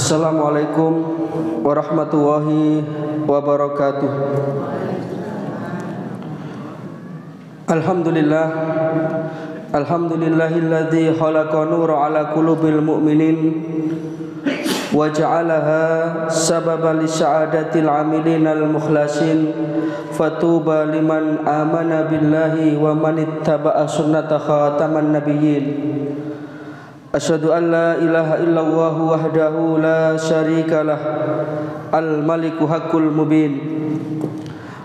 Assalamualaikum warahmatullahi wabarakatuh. Alhamdulillah, alhamdulillahilladzi khalaqa nura ala qulubil mu'minin wa ja'alaha sababan lisa'adatil amilin al-mukhlasin fatuba liman amana billahi wa man ittaba'a sunnata khataman nabiyyin. Asyhadu an la ilaha illallah wahdahu la syarikalah al-maliku haqqul mubin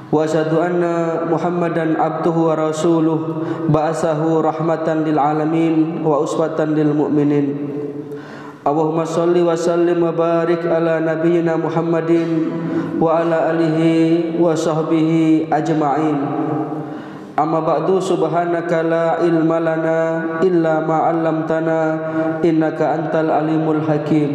wa asyhadu anna Muhammadan abduhu wa rasuluh ba'asahu rahmatan lil alamin wa uswatan lil mu'minin. Allahumma shalli wa sallim wa barik ala nabiyyina Muhammadin wa ala alihi wa sahbihi ajma'in. Amma ba'du, subhanaka la ilma lana illa ma 'allamtana innaka antal alimul hakim.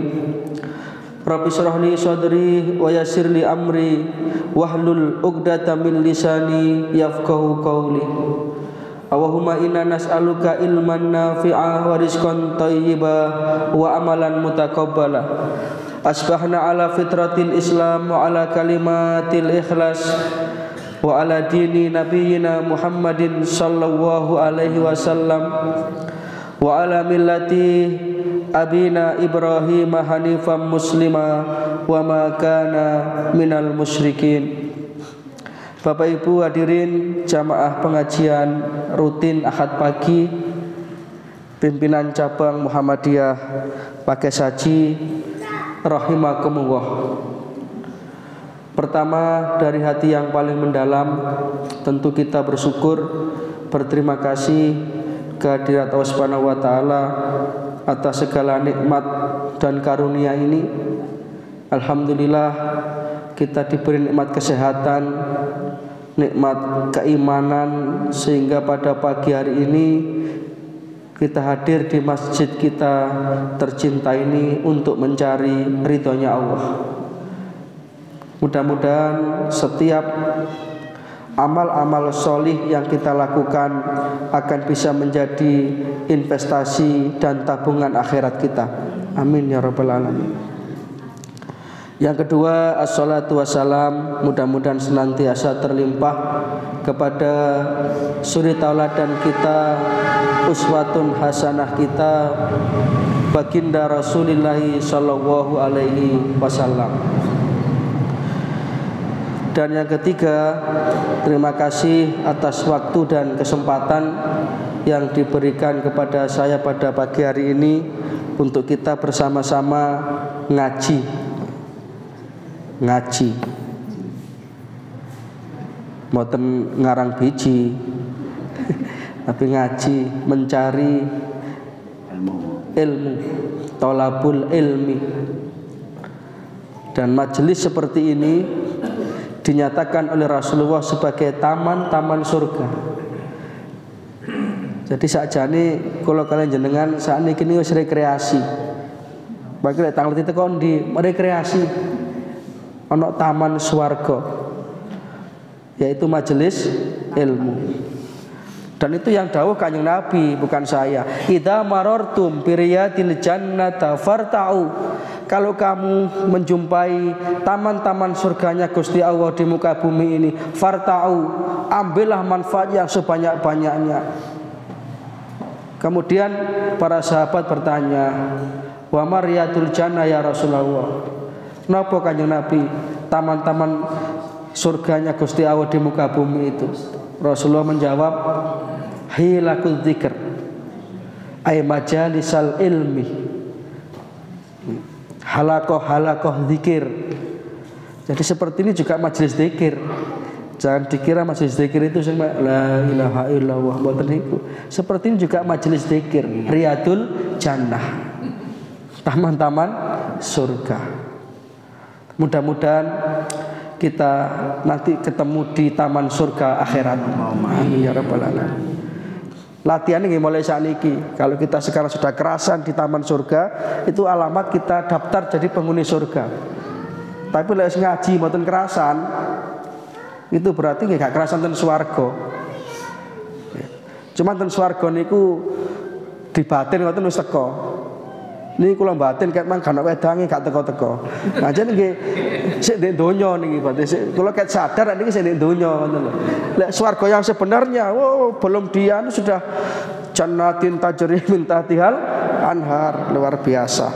Rabbi shrah li sadri wa yassir li amri wahlul 'uqdatam min lisani yafqahu qawli. Allahumma inna nas'aluka ilman nafi'a wa rizqan thayyiba wa amalan mutaqabbala. Asbahna ala fitratil Islam wa ala kalimatil ikhlas wa ala dini nabiyyina Muhammadin sallallahu alaihi wasallam wa ala millati abina Ibrahim hanifan muslima wa ma kana minal musyrikin. Bapak Ibu hadirin jamaah pengajian rutin Ahad pagi pimpinan cabang Muhammadiyah Pakesaji rahimakumullah. Pertama, dari hati yang paling mendalam tentu kita bersyukur, berterima kasih kehadirat Allah Subhanahu wa taala atas segala nikmat dan karunia ini. Alhamdulillah kita diberi nikmat kesehatan, nikmat keimanan, sehingga pada pagi hari ini kita hadir di masjid kita tercinta ini untuk mencari ridhonya Allah. Mudah-mudahan setiap amal-amal solih yang kita lakukan akan bisa menjadi investasi dan tabungan akhirat kita. Amin ya rabbal alamin. Yang kedua, assalatu wassalam, mudah-mudahan senantiasa terlimpah kepada suri tauladan kita, uswatun hasanah kita, baginda Rasulullah sallallahu alaihi wasallam. Dan yang ketiga, terima kasih atas waktu dan kesempatan yang diberikan kepada saya pada pagi hari ini untuk kita bersama-sama ngaji. Mboten ngarang biji tapi ngaji, mencari ilmu, tolabul ilmi. Dan majelis seperti ini dinyatakan oleh Rasulullah sebagai taman-taman surga. Jadi sakjane kalau kalian jenengan sakniki niku wis rekreasi. Bagi lek tanglet itu kon di rekreasi ana taman swarga, yaitu majelis ilmu. Dan itu yang dawuh Kanjeng Nabi, bukan saya. Idza marartum biriyadil jannata farta'u. Kalau kamu menjumpai taman-taman surganya Gusti Allah di muka bumi ini, farta'u, ambillah manfaat yang sebanyak-banyaknya. Kemudian para sahabat bertanya, wa mariyadul jannah ya Rasulullah. Napa Kanjeng Nabi taman-taman surganya Gusti Allah di muka bumi itu? Rasulullah menjawab, hilakul dzikr, ay majalisal ilmi, halakoh zikir. Jadi seperti ini juga majelis zikir. Jangan dikira majelis zikir itu la ilaha illallah, mboten niku. Seperti ini juga majelis zikir, riyadul jannah, taman-taman surga. Mudah-mudahan kita nanti ketemu di taman surga akhirat. Amin ya rabbal alamin. Latihan ini mulai saat ini. Kalau kita sekarang sudah kerasan di taman surga, itu alamat kita daftar jadi penghuni surga. Tapi kalau ngaji mboten kerasan, itu berarti nggak kerasan ten swarga. Cuma ten swarga niku di batin ngoten wis teko. Niki kula batin ket mang gak wedange gak teko-teko. Nah jeneng nggih sik ndek donya niki berarti kula ket sadar niki sik ndek donya ngoten lho. Lek swarga yang sebenarnya belum dia sudah jannatin tajri min tahtihal anhar, luar biasa.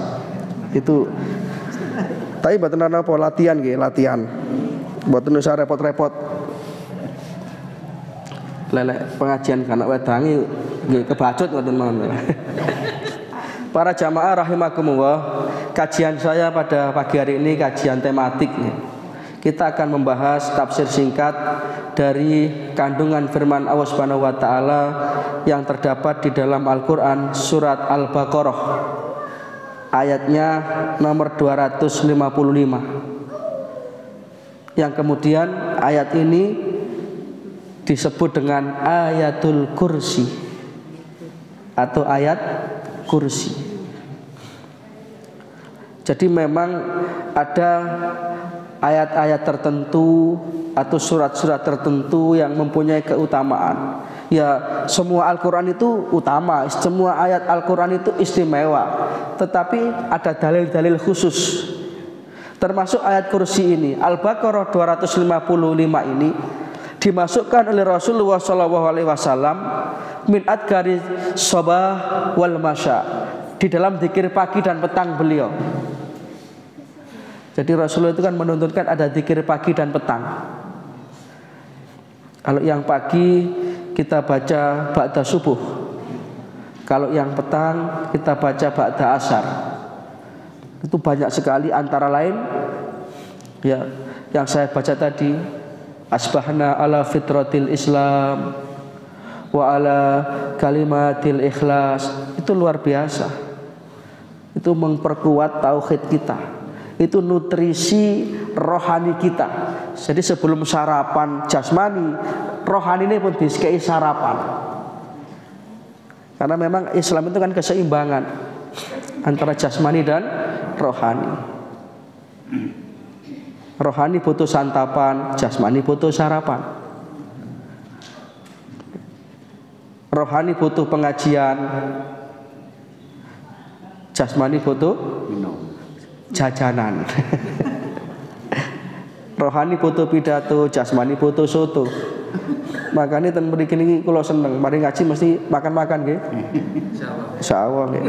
Itu tapi mboten ana apa latihan nggih, latihan. Mboten usah repot-repot. Lelek pengajian kana wedange nggih kebacut ngoten mawon. Para jamaah rahimakumullah, kajian saya pada pagi hari ini kajian tematik. Kita akan membahas tafsir singkat dari kandungan firman Allah Subhanahu wa taala yang terdapat di dalam Al-Qur'an surat Al-Baqarah ayatnya nomor 255. Yang kemudian ayat ini disebut dengan ayatul kursi atau ayat kursi. Jadi memang ada ayat-ayat tertentu atau surat-surat tertentu yang mempunyai keutamaan. Ya, semua Al-Quran itu utama, semua ayat Al-Quran itu istimewa. Tetapi ada dalil-dalil khusus. Termasuk ayat kursi ini, Al-Baqarah 255 ini dimasukkan oleh Rasulullah SAW min adkari sabah wal masya, di dalam zikir pagi dan petang beliau. Jadi Rasulullah itu kan menuntutkan ada zikir pagi dan petang. Kalau yang pagi kita baca ba'da subuh, kalau yang petang kita baca ba'da asar. Itu banyak sekali, antara lain ya yang saya baca tadi, asbahna ala fitratil Islam wa ala kalimatil ikhlas. Itu luar biasa. Itu memperkuat tauhid kita. Itu nutrisi rohani kita. Jadi sebelum sarapan jasmani, rohani ini pun diskei sarapan. Karena memang Islam itu kan keseimbangan antara jasmani dan rohani. Rohani butuh santapan, jasmani butuh sarapan. Rohani butuh pengajian, jasmani butuh jajanan. Rohani butuh pidato, jasmani butuh soto. Makanya ten mriki niki kula seneng, mari ngaji mesti makan-makan nggih. Insyaallah nggih.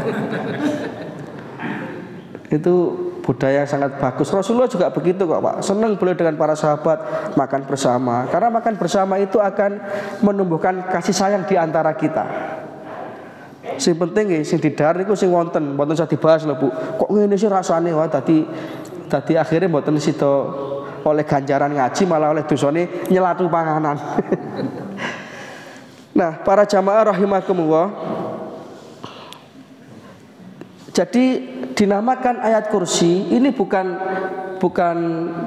Itu budaya yang sangat bagus. Rasulullah juga begitu kok Pak. Senang beliau dengan para sahabat makan bersama. Karena makan bersama itu akan menumbuhkan kasih sayang di antara kita. Sing penting nggih sing didhar niku sing wonten usah dibahas lho Bu. Kok ngene sih rasane wah tadi akhirnya mboten sida oleh ganjaran ngaji malah oleh dosane nyelatu panganan. Nah, para jamaah rahimakumullah. Jadi dinamakan ayat kursi ini bukan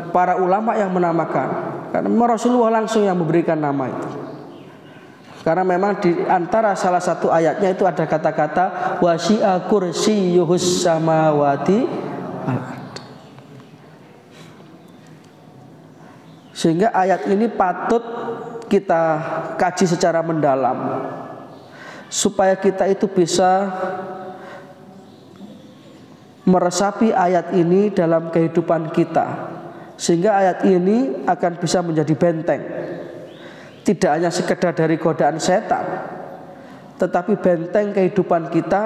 para ulama yang menamakan, karena Rasulullah langsung yang memberikan nama itu. Karena memang di antara salah satu ayatnya itu ada kata-kata wasi'a kursiyyuhus samawati wal ard. Sehingga ayat ini patut kita kaji secara mendalam supaya kita itu bisa meresapi ayat ini dalam kehidupan kita, sehingga ayat ini akan bisa menjadi benteng, tidak hanya sekedar dari godaan setan, tetapi benteng kehidupan kita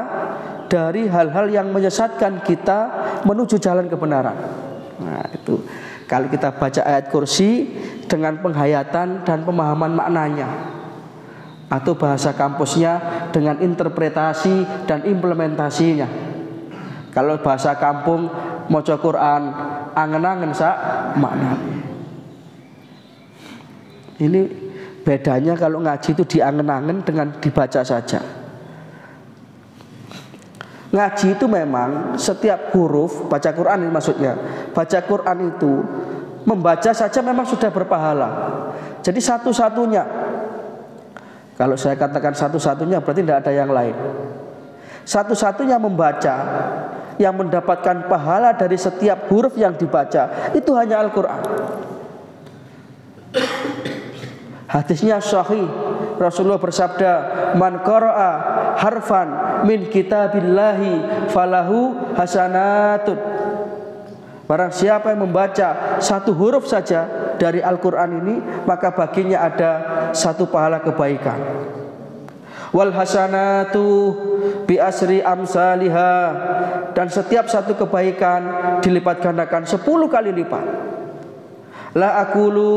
dari hal-hal yang menyesatkan kita menuju jalan kebenaran. Nah itu kalau kita baca ayat kursi dengan penghayatan dan pemahaman maknanya, atau bahasa kampusnya dengan interpretasi dan implementasinya. Kalau bahasa kampung maca Quran angen-angen sak makna. Ini bedanya kalau ngaji itu diangen-angen dengan dibaca saja. Ngaji itu memang setiap huruf baca Quran ini maksudnya. Baca Quran itu membaca saja memang sudah berpahala. Jadi satu-satunya. Kalau saya katakan satu-satunya berarti tidak ada yang lain. Satu-satunya membaca yang mendapatkan pahala dari setiap huruf yang dibaca itu hanya Al-Quran. Hadisnya sahih, Rasulullah bersabda, man qara'a harfan min kitabillahi falahu hasanatun. Barang siapa yang membaca satu huruf saja dari Al-Quran ini, maka baginya ada satu pahala kebaikan. Wal hasanatu bi asri amsalha, dan setiap satu kebaikan dilipat gandakan 10 kali lipat. La aqulu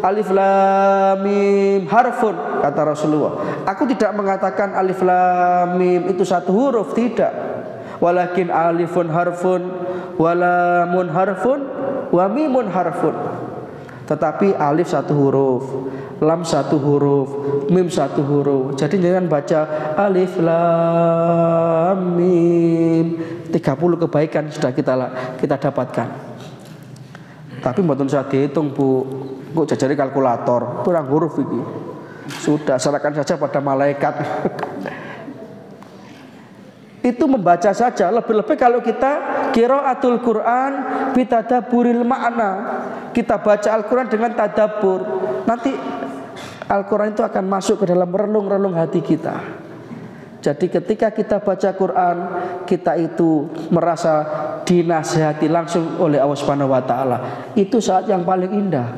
alif lam mim harfun, kata Rasulullah. Aku tidak mengatakan alif lam mim itu satu huruf, tidak. Walakin alifun harfun, walamun harfun, wa mimun harfun. Tetapi alif satu huruf, lam satu huruf, mim satu huruf. Jadi jangan baca alif lam mim. 30 kebaikan sudah kita dapatkan. Tapi mboten usah dihitung, Bu. Kok jajari kalkulator, kurang huruf iki. Sudah serahkan saja pada malaikat. Itu membaca saja. Lebih-lebih kalau kita qiraatul Quran bitadabburil makna, kita baca Al-Quran dengan tadabbur, nanti Al-Quran itu akan masuk ke dalam relung-relung hati kita. Jadi ketika kita baca Quran, kita itu merasa dinasihati langsung oleh Allah Subhanahu wa taala. Itu saat yang paling indah.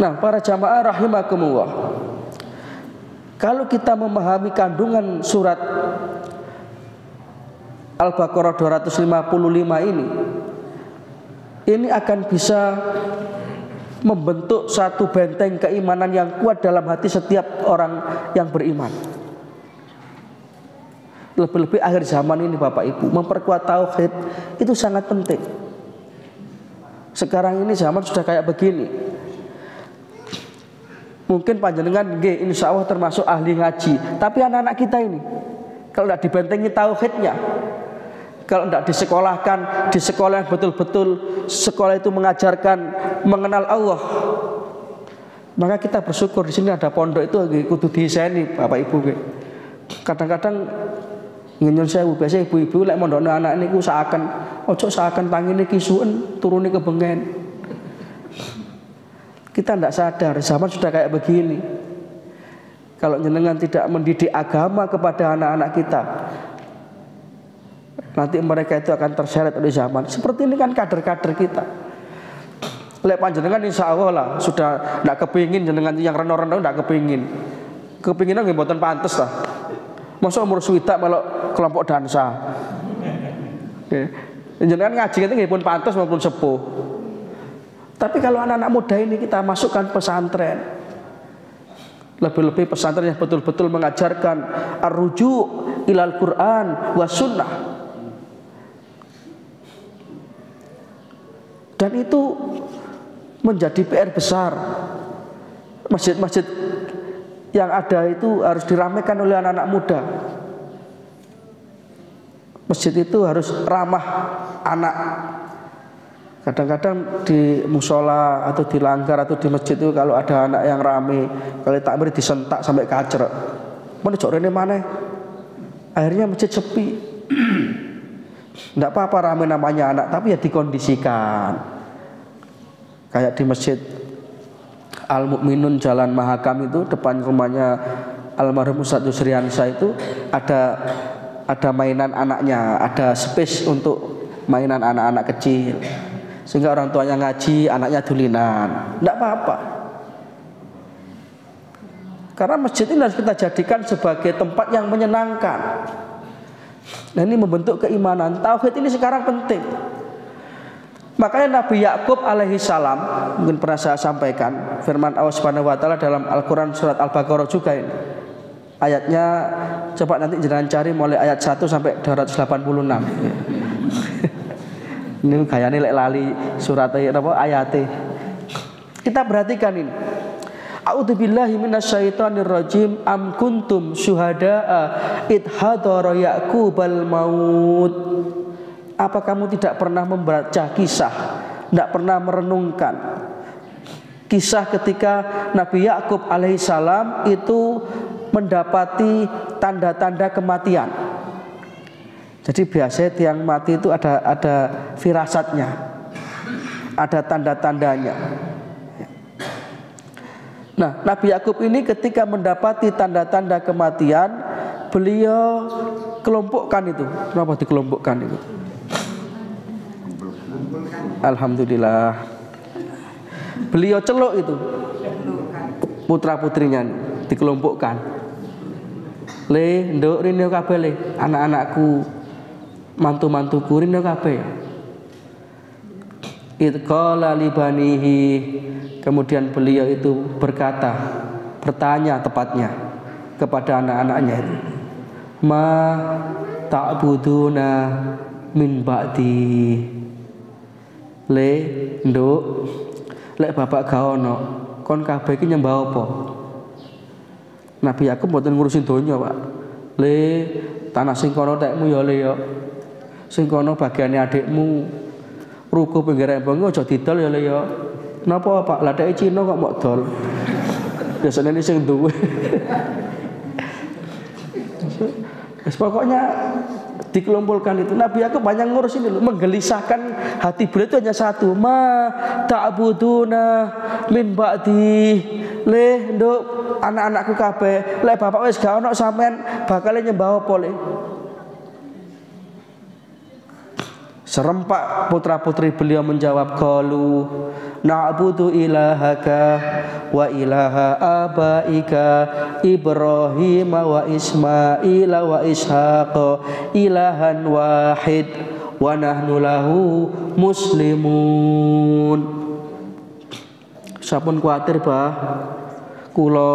Nah, para jamaah rahimakumullah, kalau kita memahami kandungan surat Al-Baqarah 255 ini akan bisa membentuk satu benteng keimanan yang kuat dalam hati setiap orang yang beriman. Lebih-lebih akhir zaman ini Bapak Ibu, memperkuat tauhid itu sangat penting. Sekarang ini zaman sudah kayak begini. Mungkin panjenengan nggih insya Allah termasuk ahli ngaji, tapi anak-anak kita ini kalau tidak dibentengi tauhidnya, kalau tidak disekolahkan di sekolah yang betul-betul sekolah itu mengajarkan mengenal Allah, maka kita bersyukur di sini ada pondok itu kudu diiseni Bapak Ibu. Kadang-kadang nyun sewu biasa ibu-ibu lek mondokne anak niku seakan ojo seakan tangine kisuen turune kebengen. Kita tidak sadar zaman sudah kayak begini. Kalau jenengan tidak mendidik agama kepada anak-anak kita, nanti mereka itu akan terseret oleh zaman. Seperti ini kan kader-kader kita. Lek panjenengan insya Allah lah sudah tidak kepingin jenengan yang reno-reno, tidak kepingin. Kepinginnya nggih mboten pantes lah. Masa umur swidak melok kelompok dansa. Jenengan ngaji itu nggih pun pantes maupun sepuh. Tapi kalau anak-anak muda ini kita masukkan pesantren, lebih-lebih pesantren yang betul-betul mengajarkan ar-ruju' ilal Quran wa sunnah, dan itu menjadi PR besar. Masjid-masjid yang ada itu harus diramaikan oleh anak-anak muda. Masjid itu harus ramah anak. Kadang-kadang di musola atau di langgar atau di masjid itu kalau ada anak yang rame, kalau takbir disentak sampai kacrek. Mana jok rene mana? Akhirnya masjid sepi. Tidak apa-apa rame namanya anak, tapi ya dikondisikan. Kayak di masjid Al-Mukminun Jalan Mahakam itu depan rumahnya almarhum Ustadz Yusriansyah itu ada mainan anaknya, ada space untuk mainan anak-anak kecil. Sehingga orang tuanya ngaji, anaknya dulinan. Tidak apa-apa. Karena masjid ini harus kita jadikan sebagai tempat yang menyenangkan. Nah, ini membentuk keimanan. Tauhid ini sekarang penting. Makanya Nabi Yakub alaihi salam, mungkin pernah saya sampaikan, firman Allah Subhanahu wa taala dalam Al-Quran surat Al-Baqarah juga ini. Ayatnya coba nanti jangan cari mulai ayat 1 sampai 286. Ini gayane lek lali surat ayate. Kita perhatikan ini. A'udzubillahi minasyaitonir rajim. Am kuntum syuhada'a id hadara Ya'qubal maut. Apa kamu tidak pernah membaca kisah, tidak pernah merenungkan kisah ketika Nabi Yakub alaihissalam itu mendapati tanda-tanda kematian. Jadi biasanya tiang mati itu ada firasatnya, ada tanda-tandanya. Nah, Nabi Yakub ini ketika mendapati tanda-tanda kematian, beliau kelompokkan itu. Kenapa dikelompokkan itu? Alhamdulillah. Beliau celuk itu putra-putrinya dikelompokkan. Le, nduk rene kabeh le, anak-anakku, mantu-mantuku rene kabeh. Idqala libanihi. Kemudian beliau itu bertanya tepatnya kepada anak-anaknya itu, ma ta'buduna min ba'di. Le, nduk, lek bapak gak ono, kon kabeh iki nyembah apa? Nabi Yakub mboten ngurusin donya, Pak. Le, tanah sing kono tekmu ya le ya. Sing kono bagiane adikmu. Ruko pinggir embong aja didol ya le ya. Napa Pak? Lah dhek Cina kok mok dol. Biasane ini sing duwe. Wis pokoknya dikelompolkan itu. Nabi Yakub banyak ngurusin dulu, menggelisahkan hati beliau itu hanya satu, ma ta'buduna min ba'di. Le, nduk, anak-anakku kabeh, lek bapak wis gak ono sampean bakal nyembah apa le? Serempak putra-putri beliau menjawab, qalu na'budu ilahaka wa ilaha abaika Ibrahim wa Ismail wa Ishaq ilahan wahid wa nahnu lahu muslimun. Sampun kuatir bah, kula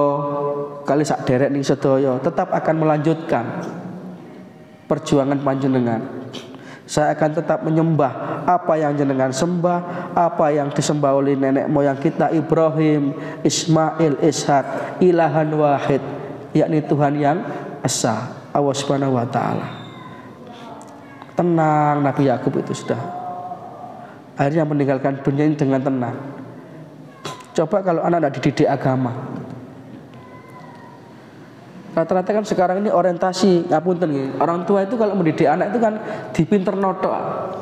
kali sak derek ning sedaya tetap akan melanjutkan perjuangan panjenengan. Saya akan tetap menyembah apa yang jenengan sembah, apa yang disembah oleh nenek moyang kita Ibrahim, Ismail, Ishak, ilahan wahid, yakni Tuhan yang esa, Allah Subhanahu wa taala. Tenang Nabi Yakub itu sudah. Akhirnya meninggalkan dunia ini dengan tenang. Coba kalau anak tidak dididik agama. Rata-rata kan sekarang ini orientasi ngapunten nggih. Orang tua itu kalau mendidik anak itu kan dipinterno tok.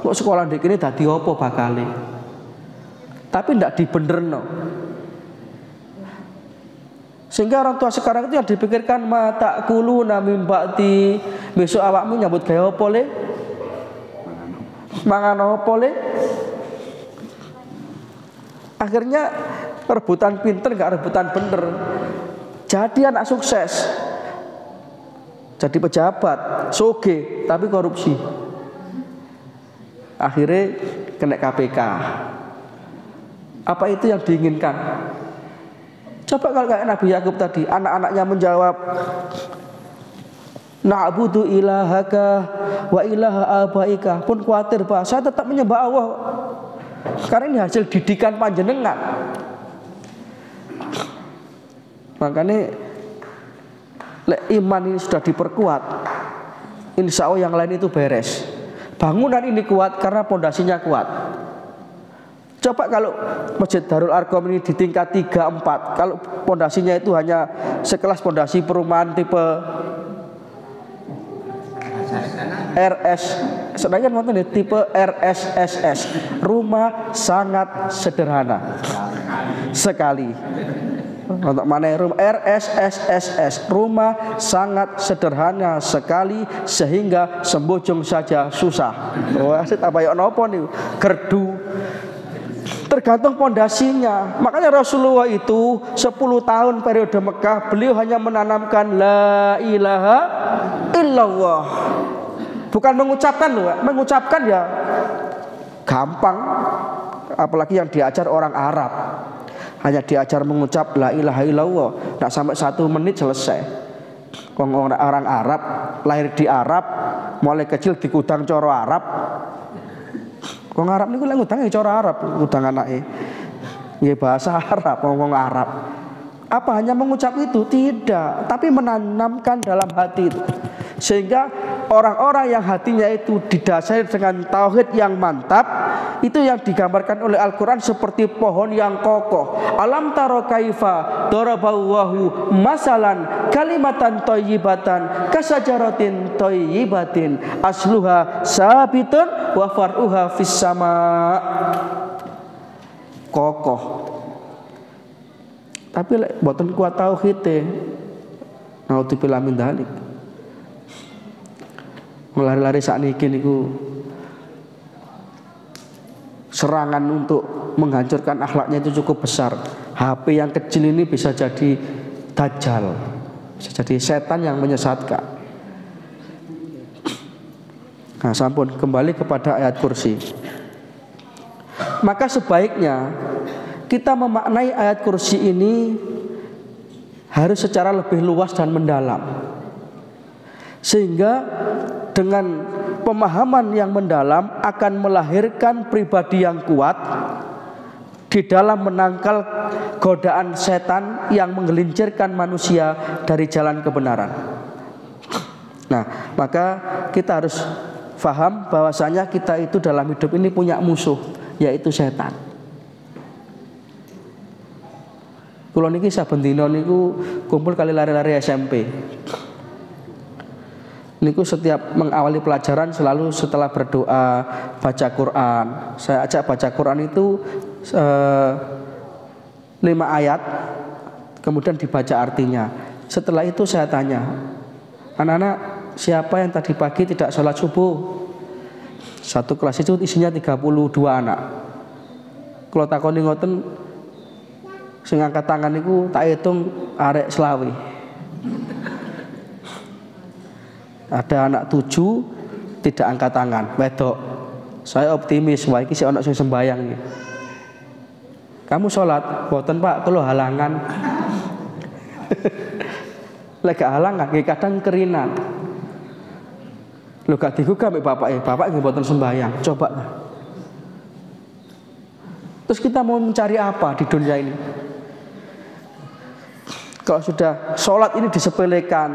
Kok sekolah ndek kene dadi apa bakale. Tapi ndak dibenerno. Sehingga orang tua sekarang itu yang dipikirkan mata kuluna mim ba'di. Besok awakmu nyambut gawe apa le? Mangan apa le? Akhirnya rebutan pinter enggak rebutan bener. Jadi anak sukses. Jadi pejabat, soge, tapi korupsi. Akhirnya kena KPK. Apa itu yang diinginkan? Coba kalau kayak Nabi Yakub tadi, anak-anaknya menjawab, na'budu ilahaka wa ilaha abaika. Pun khawatir bah, saya tetap menyembah Allah. Karena ini hasil didikan panjenengan. Makanya lek iman ini sudah diperkuat, insya Allah yang lain itu beres. Bangunan ini kuat karena pondasinya kuat. Coba kalau Masjid Darul Arqam ini di tingkat 3, 4, kalau pondasinya itu hanya sekelas pondasi perumahan tipe RS, sedangkan nonton tipe RSSS, rumah sangat sederhana sekali. Untuk mana rumah RSSSS, rumah sangat sederhana sekali sehingga sembojong saja susah. Wah, apa ya nopo nih? Gerdu. Tergantung pondasinya. Makanya Rasulullah itu 10 tahun periode Mekah beliau hanya menanamkan la ilaha illallah. Bukan mengucapkan loh, mengucapkan ya gampang. Apalagi yang diajar orang Arab. Hanya diajar mengucap la ilaha illallah, tidak sampai 1 menit selesai. Orang Arab lahir di Arab, mulai kecil dikudang coro Arab. Wong Arab niku lek ngudang coro Arab, ngudang anake. Nggih bahasa Arab, ngomong Arab. Apa hanya mengucap itu? Tidak, tapi menanamkan dalam hati itu. Sehingga orang-orang yang hatinya itu didasari dengan tauhid yang mantap, itu yang digambarkan oleh Al-Quran seperti pohon yang kokoh. Alam taro kaifa daraballahu masalan kalimatan thayyibatan kasajaratin thayyibatin asluha sabitun wa far'uha fis sama. Kokoh. Tapi lek mboten kuat tauhide, naudzubillah min dzalik. Lari-lari sakniki niku serangan untuk menghancurkan akhlaknya itu cukup besar. HP yang kecil ini bisa jadi dajjal, bisa jadi setan yang menyesatkan. Nah, sampun kembali kepada ayat kursi. Maka sebaiknya kita memaknai ayat kursi ini harus secara lebih luas dan mendalam, sehingga dengan pemahaman yang mendalam akan melahirkan pribadi yang kuat di dalam menangkal godaan setan yang menggelincirkan manusia dari jalan kebenaran. Nah, maka kita harus faham bahwasanya kita itu dalam hidup ini punya musuh, yaitu setan. Kula niki saben dina niku kumpul kali lari-lari SMP. Niku setiap mengawali pelajaran selalu setelah berdoa baca Quran. Saya ajak baca Quran itu 5 ayat, kemudian dibaca artinya. Setelah itu saya tanya, anak-anak, siapa yang tadi pagi tidak sholat subuh? Satu kelas itu isinya 32 anak. Kalau takoni ngoten, sing angkat tangan niku tak hitung arek selawi. Ada anak 7 tidak angkat tangan, wedok. Saya optimis, wah iki sik ana sing sembayang iki. Kamu sholat? Boten Pak, kalau halangan. Lek gak halangan, kadang kerinan. Lho gak digugah mbek bapak nggih boten sembayang. Coba. Terus kita mau mencari apa di dunia ini? Kalau sudah sholat ini disepelekan,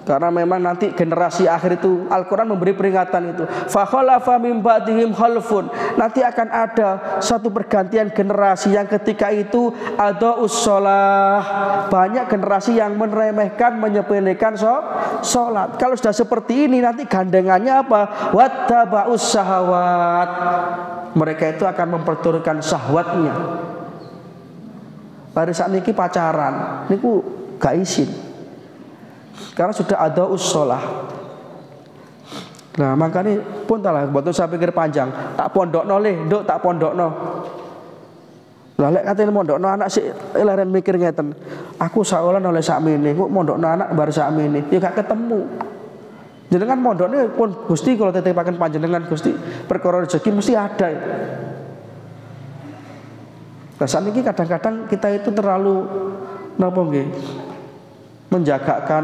karena memang nanti generasi akhir itu Al-Quran memberi peringatan itu, fa khalafa mim ba'dihim khalfun, nanti akan ada satu pergantian generasi yang ketika itu ada usholah, banyak generasi yang meremehkan, menyepelekan sholat. Kalau sudah seperti ini nanti gandengannya apa? Wattaba'us syahawat, mereka itu akan memperturutkan syahwatnya. Pada saat niki pacaran niku gak izin, karena sudah ada usholah. Nah makanya pun talah, buat saya pikir panjang, tak pondokno leh, nduk tak pondokno. Lah lek katene mondokno anak sik leren mikir ngeten, aku saolan oleh sakmene, kok mondokno anak bar sakmene, ya gak ketemu. Jenengan mondokne pun Gusti kalau titipaken panjenengan Gusti, perkara rezeki mesti ada. Nah saat ini kadang-kadang kita itu terlalu napa nggih? Menjagakan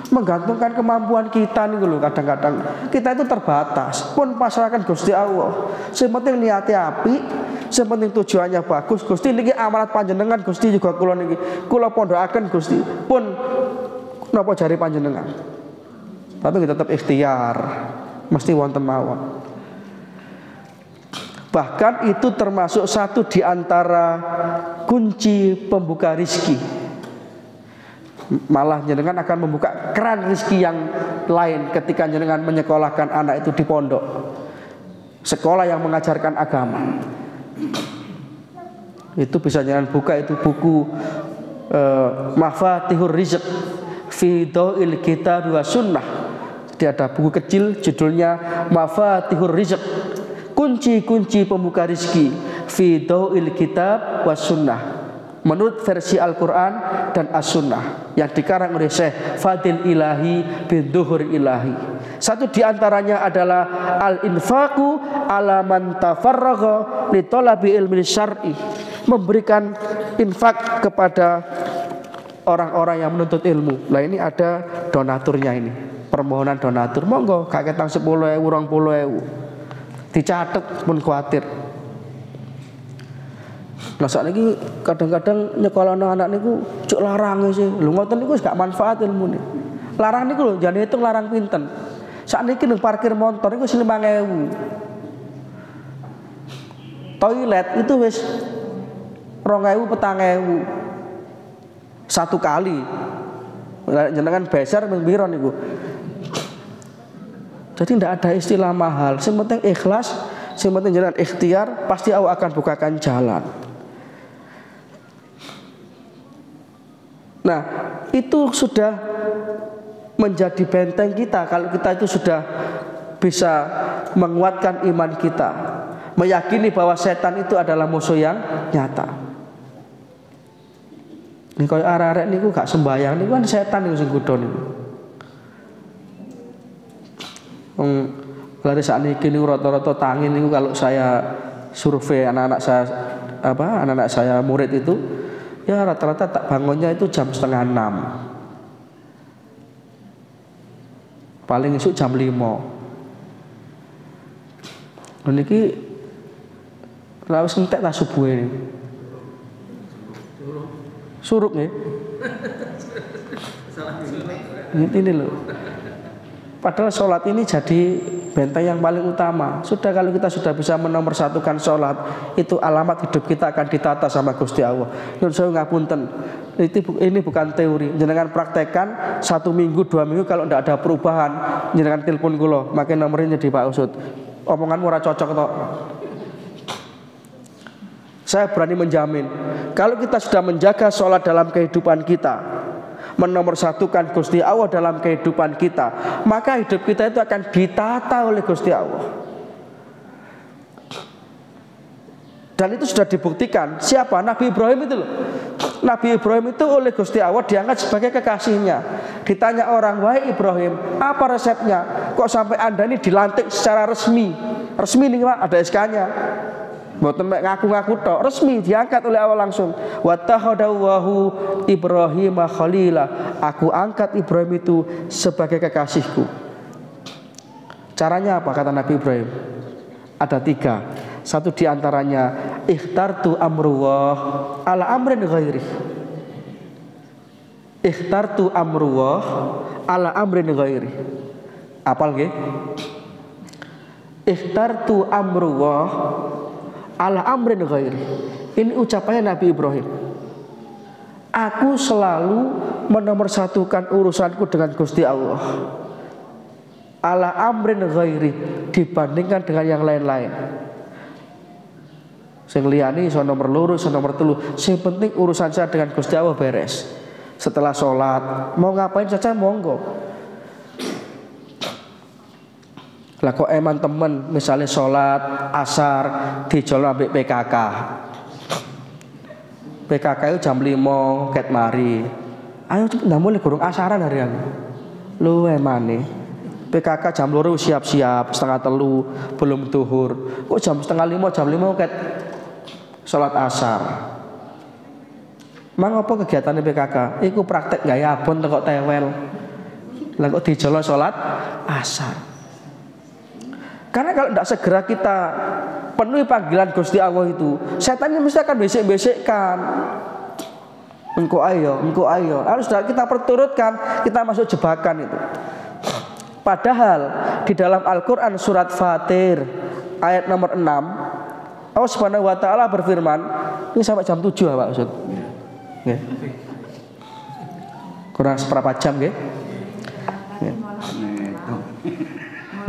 menggantungkan kemampuan kita nih lho. Kadang-kadang kita itu terbatas, pun pasrahkan Gusti Allah. Sing penting niate apik, sing penting tujuannya bagus. Gusti niki amanat panjenengan, Gusti juga kula niki kula pondokaken Gusti, pun napa jari panjenengan. Tapi kita tetap ikhtiar, mesti wonten mawon. Bahkan itu termasuk satu di antara kunci pembuka rizki. Malah jenengan akan membuka keran rizki yang lain ketika jenengan menyekolahkan anak itu di pondok, sekolah yang mengajarkan agama. Itu bisa jenengan buka, itu buku Mafatihur Rizq fi Dhawil Kitab wa Sunnah. Jadi ada buku kecil judulnya Mafatihur Rizq, kunci-kunci pembuka rizki fi Dhawil Kitab wa Sunnah, menurut versi Al-Quran dan As-Sunnah, yang dikarang oleh Syekh Fadil Ilahi bin Duhur Ilahi. Satu diantaranya adalah al-infaqu ala man tafarragha li talabi ilmi syar'i, memberikan infak kepada orang-orang yang menuntut ilmu. Nah ini ada donaturnya, ini permohonan donatur, monggo gak ketang 10.000 20.000 dicatat pun khawatir. Nah saat ini kadang-kadang nyekolah anak niku cuk larang sih. Lho ngoten niku gak manfaat ilmu nih. Larang niku lho jane hitung larang pinten. Saat ini nang parkir motor niku 5.000. Toilet itu wis 2.000 4.000 satu kali. Jenengan besar ping pira niku. Jadi tidak ada istilah mahal, yang penting ikhlas, sing penting jenengan ikhtiar, pasti Allah akan bukakan jalan. Nah, itu sudah menjadi benteng kita kalau kita itu sudah bisa menguatkan iman kita, meyakini bahwa setan itu adalah musuh yang nyata. Ini koyo arek-arek niku gak sembayang niku kan setan niku sing godho niku. Lari sakniki niku rata-rata tangi niku kalau saya survei anak-anak saya murid itu ya rata-rata tak bangunnya itu jam 5:30. Paling esuk jam 5. Niki lha wis entek ta subuhe niku. Suruk nggih. Ini loh. Padahal sholat ini jadi benteng yang paling utama. Sudah kalau kita sudah bisa menomorsatukan sholat, itu alamat hidup kita akan ditata sama Gusti Allah. Nyun sewu ngapunten. Ini bukan teori. Jenengan praktekkan 1 minggu 2 minggu kalau tidak ada perubahan, jenengan telepon kula, makin nomornya di Pak Usut. Omonganmu ora cocok tok. Saya berani menjamin, kalau kita sudah menjaga sholat dalam kehidupan kita, menomorsatukan Gusti Allah dalam kehidupan kita, maka hidup kita itu akan ditata oleh Gusti Allah. Dan itu sudah dibuktikan. Siapa? Nabi Ibrahim itu loh. Nabi Ibrahim itu oleh Gusti Allah diangkat sebagai kekasihnya. Ditanya orang, wahai Ibrahim, apa resepnya? Kok sampai Anda ini dilantik secara resmi? Resmi nih Pak, ada SK-nya. Mboten mek ngaku-ngaku tok, resmi diangkat oleh Allah langsung. Wa tahadawahu Ibrahim khalila. Aku angkat Ibrahim itu sebagai kekasihku. Caranya apa kata Nabi Ibrahim? Ada 3. Satu diantaranya ikhtartu amruwah ala amrin ghairi. Ikhtartu amruwah ala amrin ghairi. Apal nggih? Ikhtartu amruwah ala amrin ghairi. Ini ucapannya Nabi Ibrahim. Aku selalu menomorsatukan urusanku dengan Gusti Allah ala amrin ghairi, dibandingkan dengan yang lain-lain. Sing liyane iso nomor 2, iso nomor 3. Sing penting urusan saya dengan Gusti Allah beres. Setelah sholat mau ngapain saja monggo. Lah kok eman temen misalnya sholat asar dijolo ambek PKK. PKK itu jam 5 ket mari. Ayo cepet ndak mulai gurung asaran hari ini. Lu emane. PKK jam 2 siap-siap, 2:30 belum zuhur. Kok jam 4:30 jam 5 ket sholat asar. Mang apa kegiatannya PKK? Iku praktek gaya abon kok tewel. Lah kok dijolo sholat asar. Karena kalau tidak segera kita penuhi panggilan Gusti Allah itu, setannya mesti akan besek-besekkan. Engko ayo. Harus kita perturutkan, kita masuk jebakan itu. Padahal di dalam Al-Quran surat Fatir ayat nomor 6, Allah Subhanahu wa Ta'ala berfirman, ini sampai jam 7 ya Pak Ustaz. Nggih. Kurang seperempat jam nggih.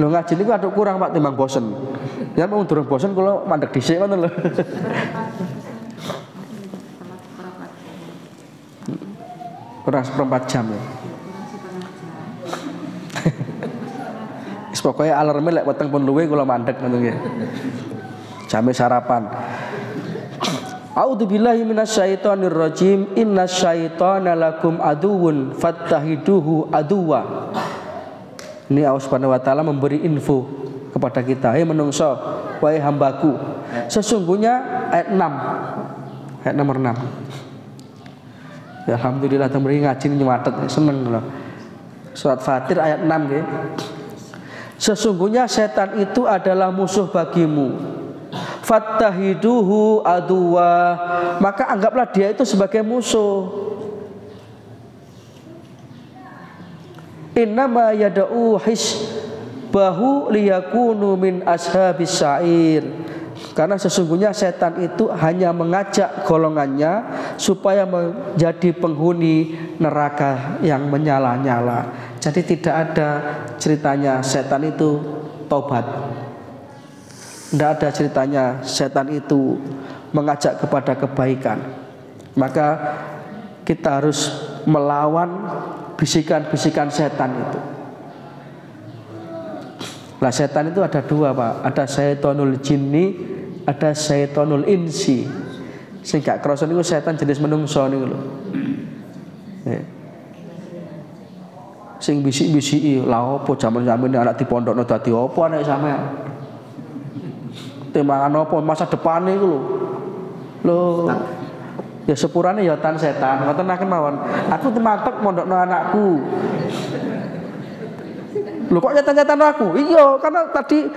Lho ngaji niku aduk kurang Pak timbang bosen. Ya mau durung bosen kula mandek dhisik ngoten lho. Kurang seperempat jam ya. Wis pokoke alarme lek weteng pun luwe kula mandek ngoten nggih. Jame sarapan. A'udzubillahi minasyaitonir rajim. Innasyaitana lakum aduwwun fattahiduhu aduwwa. Ini Allah Subhanahu wa Ta'ala memberi info kepada kita, hai menungso, wahai hambaku. Sesungguhnya ayat 6. Ayat nomor 6. Ya, alhamdulillah temen ngaji nyuwatet seneng loh. Surat Fatir ayat 6 nggih. Sesungguhnya setan itu adalah musuh bagimu. Fattahiduhu aduwa. Maka anggaplah dia itu sebagai musuh. Innama yada'u hisbahu liyakunu min ashabis sa'ir. Karena sesungguhnya setan itu hanya mengajak golongannya supaya menjadi penghuni neraka yang menyala-nyala. Jadi tidak ada ceritanya setan itu taubat. Tidak ada ceritanya setan itu mengajak kepada kebaikan. Maka kita harus melawan bisikan-bisikan setan itu. Nah, setan itu ada dua, Pak. Ada syaitonul jinni, ada syaitonul insi. Sing gak krasa niku setan jenis menungso niku lho. Sing bisik-bisiki, lha opo jaman-jaman anak dipondokno dadi opo anak sampean? Temangan opo masa depane iku lho. Lho. Ya sepurane ya tan setan, ngoten aken mawon. Aku temantek mondokno anakku. Lho kok nyata-nyata aku? Iya, karena tadi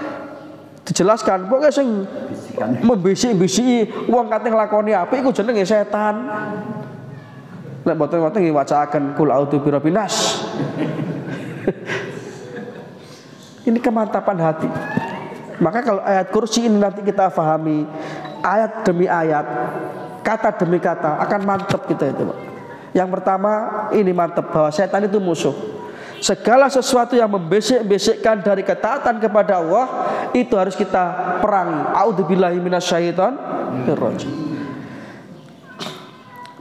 dijelaskan pokoknya sing membisik-bisiki wong kate nglakoni apik iku jenenge setan. Lek mboten-mboten nggih wacaaken kul a'udzu birabbin nas. Ini kemantapan hati. Maka kalau ayat kursi ini nanti kita pahami ayat demi ayat, kata demi kata, akan mantap kita itu, Pak. Yang pertama ini mantap bahwa setan itu musuh. Segala sesuatu yang membisik-bisikkan dari ketaatan kepada Allah itu harus kita perangi. A'udzubillahi minasyaitonir rajim.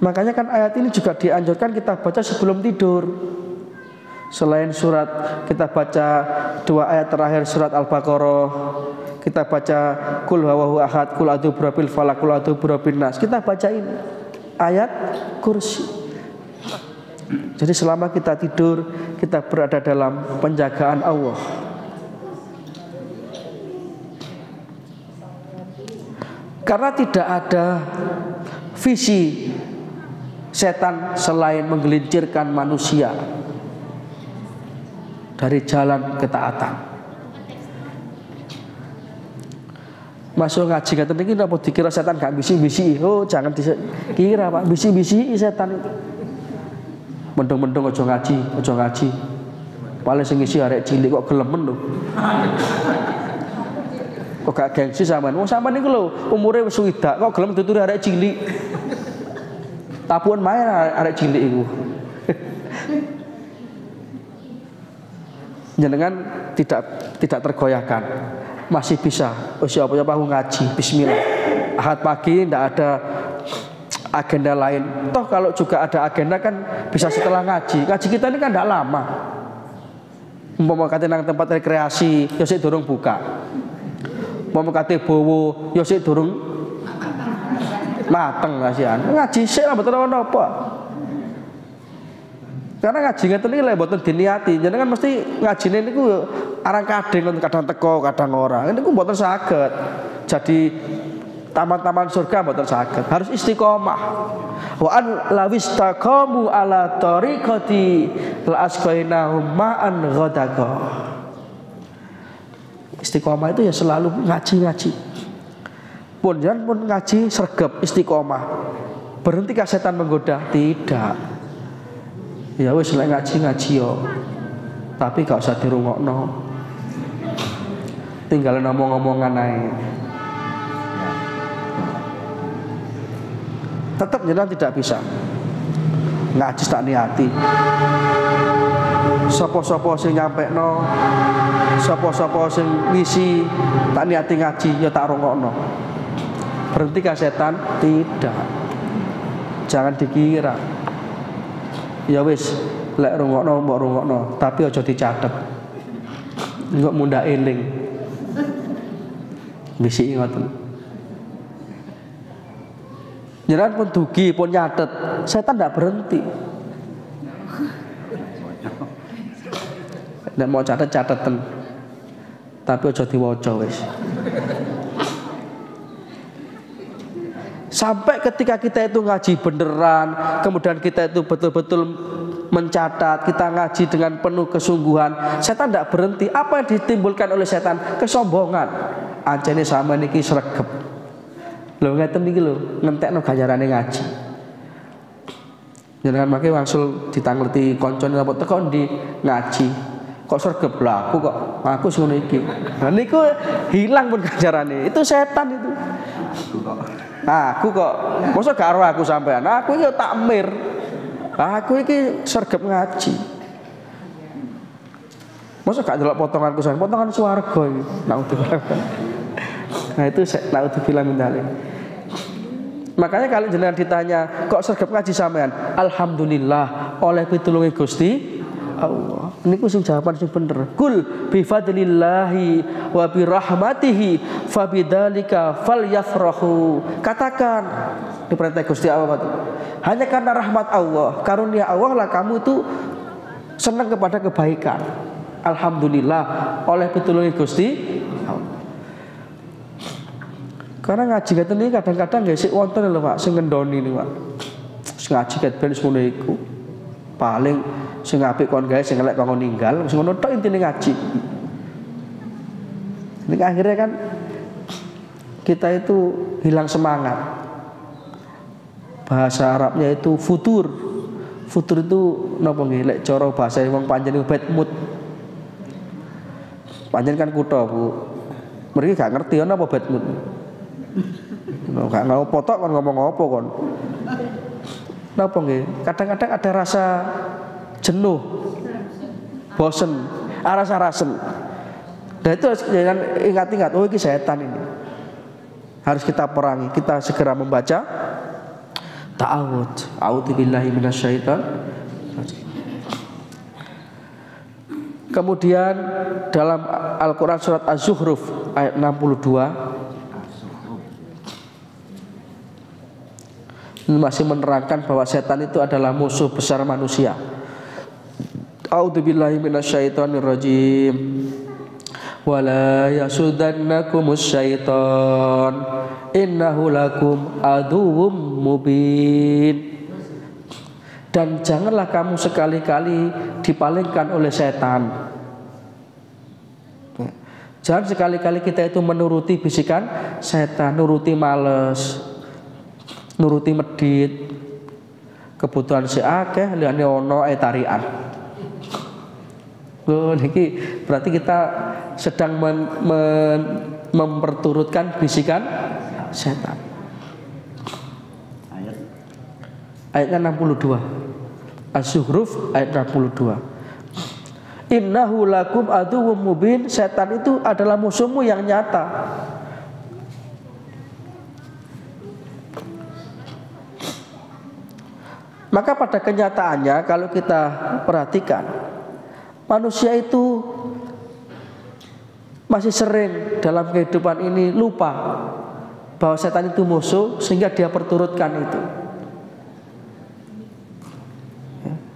Makanya kan ayat ini juga dianjurkan kita baca sebelum tidur. Selain surat, kita baca 2 ayat terakhir surat Al-Baqarah. Kita baca Qul huwallahu ahad, Qul a'udzu birabbil falaq, Qul a'udzu birabbin nas. Kita baca ini ayat kursi. Jadi selama kita tidur, kita berada dalam penjagaan Allah. Karena tidak ada visi setan selain menggelincirkan manusia dari jalan ketaatan. Masuk ngaji kata niki napa dikira setan gak bisi-bisi. Oh, jangan dikira, Pak. Bisi-bisi setan itu. Mendung-mendung aja ngaji. Paling sing ngisi arek cilik kok gelemen lho. Kok gak gengsi sampean. Wong sampean niku lho umure wis swidak kok gelem dituturi arek cilik. Tapuan main arek cilik iku. Jenengan tidak tergoyahkan. Masih bisa. Oh siapa aku ngaji. Bismillah. Ahad pagi ndak ada agenda lain. Toh kalau juga ada agenda kan bisa setelah ngaji. Ngaji kita ini kan ndak lama. Umpama kate nang tempat rekreasi, ya sik durung buka. Umpama kate bowo, ya sik durung mateng kasihan. Ngaji sik lah mboten ono-ono. Karena ngaji ngeten iki lek mboten diniati, jenengan mesti ngajine niku arang kadang kadang teko, kadang ora. Niku mboten saged. Jadi taman-taman surga mboten saged. Harus istiqomah. Wa an lawistaqamu ala tariqati la asqainahum ma'an ghadaqa. Istiqomah itu ya selalu ngaji-ngaji. Pun jangan pun ngaji sregep istiqomah. Berhentikah setan menggoda? Tidak. Ya wis lek ngaji yo. Tapi gak usah dirungokno. Tinggal ngomong-ngomongan ae. Tetap jenengan tidak bisa ngaji tak niati. Sopo-sopo sing nyampekno, sopo-sopo sing ngisi tak niati ngaji ya tak rungokno. Berhentikah setan? Tidak. Jangan dikira. Ya wis, lek rungokno mbok rungokno, tapi aja dicatet. Engko mundak eling. Bisiki ngoten. Jenengan pun dugi pun nyatet, setan ndak berhenti. Nek mau catet-cateten. Tapi aja diwaca wis. Sampai ketika kita itu ngaji beneran, kemudian kita itu betul-betul mencatat, kita ngaji dengan penuh kesungguhan, setan tidak berhenti. Apa yang ditimbulkan oleh setan? Kesombongan. Anjene sama niki sregep. Lho ngeten niki lho, ngentekno ganjarane ngaji. Jangan make wangsul ditangleti koncone apa teko ndi ngaji. Kok sregep lah aku ngono iki. Nah niku hilang pun ganjarane. Itu setan itu. Aku kok mosok gak karo aku sampean. Aku iki takmir. Aku iki sregep ngaji. Mosok gak delok potonganku sampean, potongan swarga iki. Nah itu naudzubillah min dzalik. Makanya kalau jenengan ditanya kok sregep ngaji sampean, alhamdulillah oleh pitulunge Gusti Allah. Niku sing jawaban sing bener. Kul bi fadlillahi wa bi rahmatihi fabidzalika falyafrahu. Katakan diperintah Gusti Allah itu. Hanya karena rahmat Allah, karunia Allah lah kamu itu senang kepada kebaikan. Alhamdulillah oleh pitulunge Gusti Allah. Karena ngaji ngeten iki kadang-kadang nggih sik wonten lho Pak sing ngendoni niku Pak. Sing ngaji ket ben ngono iku. Paling sing apik kon gawe sing elek kon ninggal, sing ngono tok intine ngaji. Ini akhirnya kan kita itu hilang semangat. Bahasa Arabnya itu futur. Futur itu napa nggih lek cara bahasa wong panjen iku bad mood. Panjen kan kutha Bu. Mriki gak ngerti ana apa bad mood. Gak ngau potok kan ngomong apa kon. Napa nggih? Kadang-kadang ada rasa jenuh, bosen, rasa-rasen. Dan itu jangan ingat-ingat, oh ini setan ini. Harus kita perangi. Kita segera membaca ta'awudz. A'udzubillahi minasyaitan. Kemudian dalam Al-Quran surat Az-Zukhruf ayat 62 masih menerangkan bahwa setan itu adalah musuh besar manusia. A'udzubillahi minasyaitonirrajim. Wala yasudannakumus syaiton innahu lakum aduwwum mubin. Dan janganlah kamu sekali-kali dipalingkan oleh setan. Jangan sekali-kali kita itu menuruti bisikan setan, nuruti males, nuruti medit, kebutuhan si akeh liyane ono tarian. Oh, niki berarti kita sedang memperturutkan bisikan setan. Ayatnya 62. Az-Zukhruf ayat 62. Innahu lakum aduwwum mubin. Setan itu adalah musuhmu yang nyata. Maka pada kenyataannya kalau kita perhatikan, manusia itu masih sering dalam kehidupan ini lupa bahwa setan itu musuh, sehingga dia perturutkan itu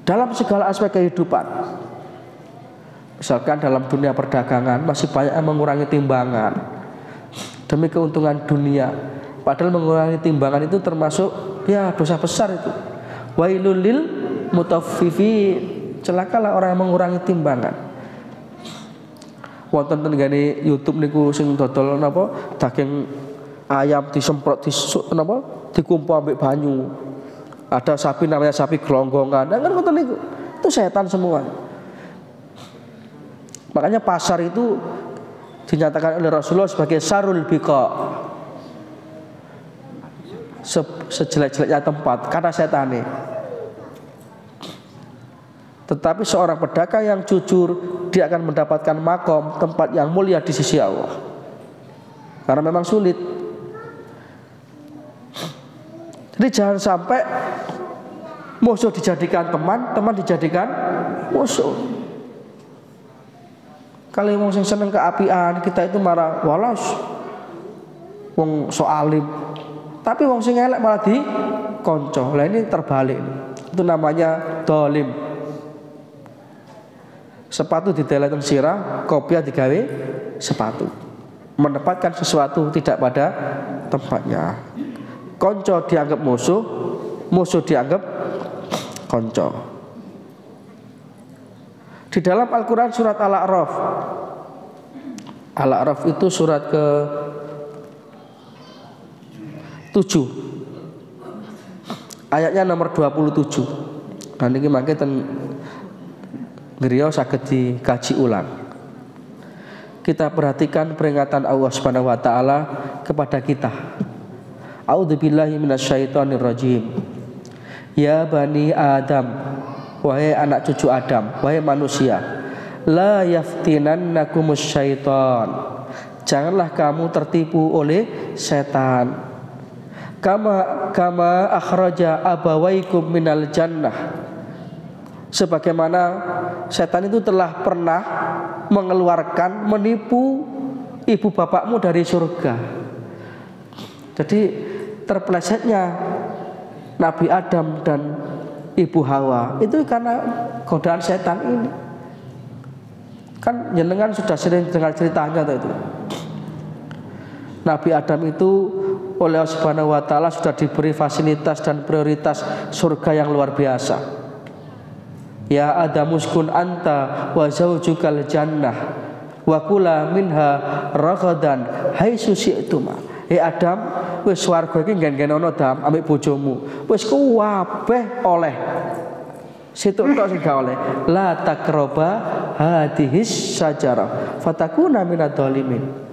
dalam segala aspek kehidupan. Misalkan dalam dunia perdagangan masih banyak yang mengurangi timbangan demi keuntungan dunia, padahal mengurangi timbangan itu termasuk ya dosa besar itu. Wailul lil mutaffifin. Celakalah orang yang mengurangi timbangan. Wonten tenggane YouTube niku sing dodol napa daging ayam disemprot napa dikumpul ambek banyu. Ada sapi namanya sapi gelonggongan. Kan ngoten niku. Itu setan semua. Makanya pasar itu dinyatakan oleh Rasulullah sebagai sarul biqa. Sejelek-jeleknya tempat karena setane. Tetapi seorang pedagang yang jujur, dia akan mendapatkan makom, tempat yang mulia di sisi Allah. Karena memang sulit. Jadi jangan sampai musuh dijadikan teman, teman dijadikan musuh. Kalau wong sing seneng keapian, kita itu marah, walas wong so alim. Tapi wong sing elek malah di konco. Lah ini terbalik. Itu namanya dolim. Sepatu dideletan sirah, kopiah digawe sepatu. Menempatkan sesuatu tidak pada tempatnya. Konco dianggap musuh, musuh dianggap konco. Di dalam Al-Quran surat Al-A'raf, Al-A'raf itu surat ke 7, ayatnya nomor 27. Nah ini makanya Griya saged dikaji ulang. Kita perhatikan peringatan Allah Subhanahu wa taala kepada kita. A'udzubillahi minasyaitonirrajim. Ya bani Adam, wahai anak cucu Adam, wahai manusia, la yaftinannakumus syaiton. Janganlah kamu tertipu oleh setan. Kama akhraja abawaikum minal jannah. Sebagaimana setan itu telah pernah mengeluarkan, menipu ibu bapakmu dari surga. Jadi terpelesetnya Nabi Adam dan Ibu Hawa itu karena godaan setan ini. Kan jenengan sudah sering dengar ceritanya itu. Nabi Adam itu oleh Allah Subhanahu wa taala sudah diberi fasilitas dan prioritas surga yang luar biasa. Ya Adam uskun anta wa zaujukal jannah wa kula minha ragadan haitsu syi'tuma. Adam, wis swarga iki nggen-nggen ana Adam ambek bojomu. Wis kuwabeh oleh. Situk tok sing gak oleh. La taqraba hadhis syajarah fatakuna minadh dhalimin.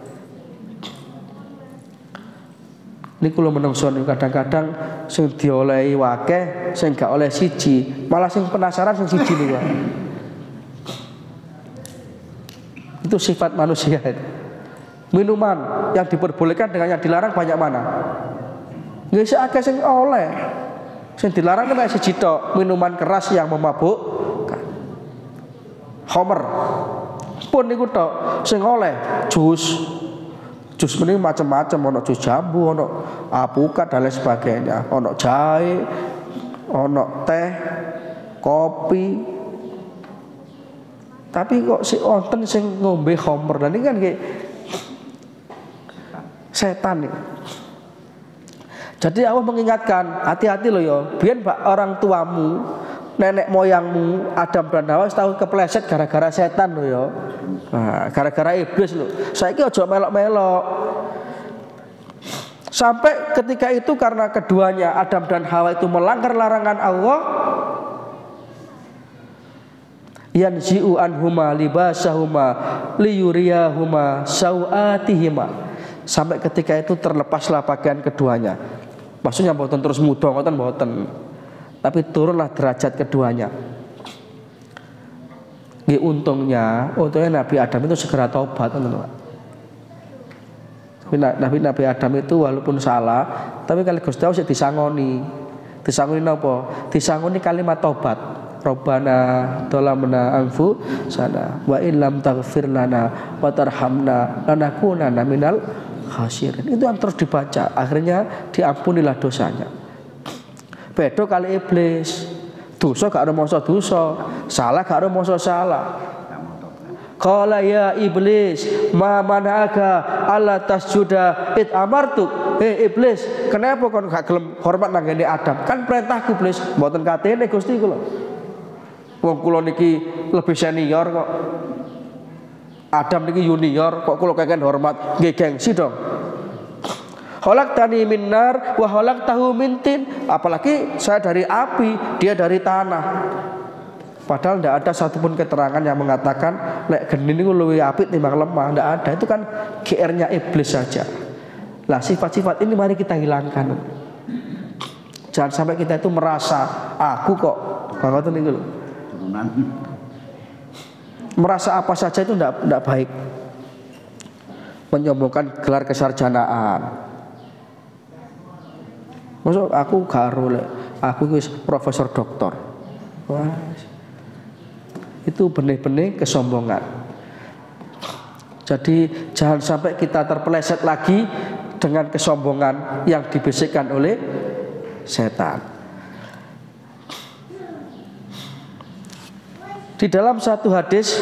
Niku lho menungso niku kadang-kadang sing diolehi wakeh, sing gak oleh siji, malah sing penasaran sing siji niku. Itu sifat manusia. Minuman yang diperbolehkan dengan yang dilarang banyak mana? Nggih sik akeh sing oleh. Sing dilarang kan siji tok, minuman keras yang memabukkan. Khamr. Pun niku tok sing oleh jus. Jus ini macam-macam, ono jus jambu, ono apukat dan lain sebagainya, ono jahe, ono teh, kopi. Tapi kok si onten sing ngombe khamr, dan ini kan kayak setan nih. Jadi Allah mengingatkan, hati-hati loh yo, biar orang tuamu, nenek moyangmu Adam dan Hawa tahu kepleset gara-gara setan loh yo. Nah, gara-gara iblis loh. Saiki aja melok-melok. Sampai ketika itu karena keduanya Adam dan Hawa itu melanggar larangan Allah, yanzi'u anhuma libasahuma liyuriyahuma sawatihima. Sampai ketika itu terlepaslah pakaian keduanya. Maksudnya mboten terus muda ngoten mboten. Tapi turunlah derajat keduanya. Untungnya Nabi Adam itu segera taubat, teman-teman. Nabi Adam itu walaupun salah, tapi kalau Gusti Allah disangoni. Disangoni napa? Disangoni kalimat taubat. Rabbana dhalamna anfusana wa illam taghfir lana wa tarhamna lanakunanna minal khasirin. Itu yang terus dibaca. Akhirnya diampunilah dosanya. Beda kali iblis. Dosa gak ada masa dosa, salah gak ada masa salah. Qala ya iblis, ma manaka alla tasjuda id amartuk. Iblis, kenapa kon gak gelem hormat nang ngene Adam? Kan perintahku iblis, mboten katene Gusti kula. Wong kula niki lebih senior kok. Adam niki junior, kok kula keken hormat, nggih gengsi dong. Khalaqtani min nar wa khalaqtahu min tin. Apalagi saya dari api, dia dari tanah. Padahal tidak ada satupun keterangan yang mengatakan lek geni niku luwih apik timbang lemah, tidak ada. Itu kan GR-nya iblis saja. Lah sifat-sifat ini mari kita hilangkan. Jangan sampai kita itu merasa aku kok ngoten niku lho. Merasa apa saja itu tidak baik. Menyombongkan gelar kesarjanaan. Masuk aku garo lek, aku wis profesor doktor. Wah. Itu benih-benih kesombongan. Jadi jangan sampai kita terpeleset lagi dengan kesombongan yang dibisikkan oleh setan. Di dalam satu hadis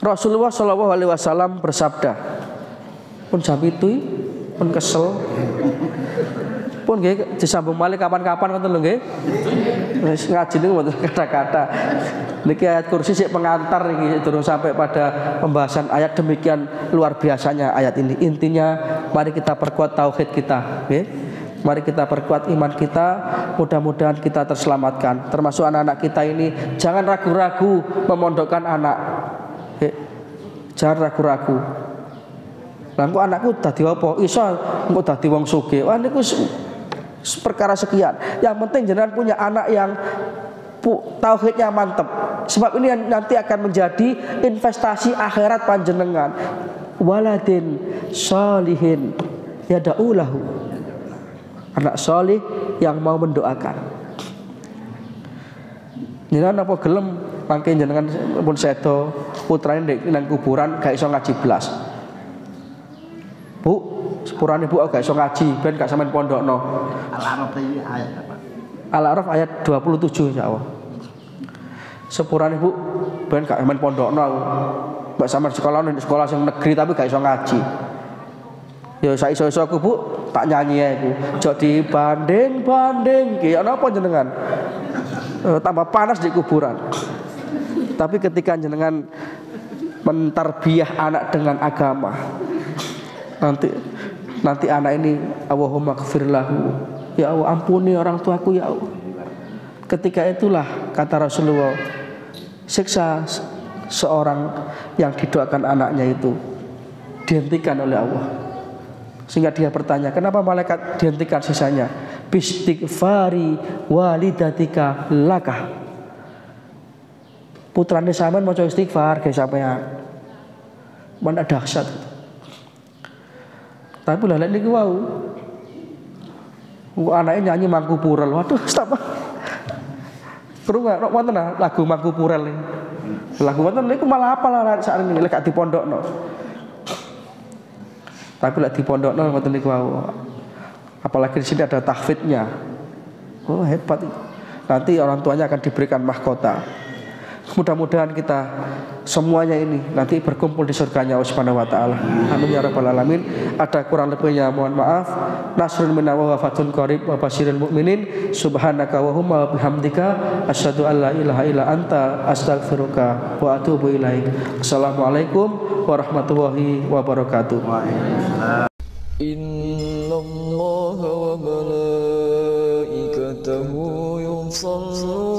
Rasulullah SAW bersabda, pun jam itu pun kesel, pun nggih disambung malih kapan-kapan ngoten lho nggih. Wis ngaji niku mboten kata-kata. Niki ayat kursi sik pengantar niki durung sampai pada pembahasan ayat, demikian luar biasanya ayat ini. Intinya mari kita perkuat tauhid kita, nggih. Mari kita perkuat iman kita, mudah-mudahan kita terselamatkan. Termasuk anak-anak kita ini jangan ragu-ragu memondokkan anak. Jangan ragu-ragu. Lah kok anakku dadi apa? Iso engko dadi wong sugih. Wah niku perkara sekian. Yang penting jenengan punya anak yang tauhidnya mantep. Sebab ini nanti akan menjadi investasi akhirat panjenengan. Waladin sholihin yada'ulahu, anak solih yang mau mendoakan. Jenengan apa gelem mangke jenengan pun sedo putrane ndek nang kuburan gak iso ngaji blas. Bu, sepurane Bu gak iso ngaji ben gak sampean pondokno. Al-A'raf ayat apa? Al-A'raf ayat 27 insyaallah. Sepurane Bu ben gak sampean pondokno aku. Mbak sampean sekolah sing negeri tapi gak iso ngaji. Ya sak iso-iso aku Bu tak nyanyi ae Bu. Jok dibanding-banding ki ana apa jenengan? Tambah panas di kuburan. Tapi ketika jenengan mentarbiah anak dengan agama, nanti anak ini Allahumma ighfir lahu, ya Allah ampuni orang tuaku ya Allah. Ketika itulah kata Rasulullah, siksa seorang yang didoakan anaknya itu dihentikan oleh Allah. Sehingga dia bertanya, kenapa malaikat dihentikan sisanya? Bistighfari walidatika laka. Putrane sampean maca istighfar ge sampean. Mana dahsyat. Tapi lha lek niku wau. Anake nyanyi Mangku Purel. Waduh, stop. Krungu wonten lagu Mangku Purel. Lagu wonten niku malah apa lah sak niki lek gak dipondokno. Tapi lek dipondokno ngoten niku wau. Apalagi di sini ada tahfidnya. Oh hebat. Nanti orang tuanya akan diberikan mahkota. Mudah-mudahan kita semuanya ini nanti berkumpul di surganya Allah Subhanahu wa taala. Amin ya rabbal alamin. Ada kurang lebihnya mohon maaf. Nasrun minna wa fatun qarib wa basyiril mukminin. Subhanaka wa humma wa bihamdika asyhadu an la ilaha illa anta astaghfiruka wa atubu ilaik. Assalamualaikum warahmatullahi wabarakatuh. Innallaha wa malaikatahu yusholluna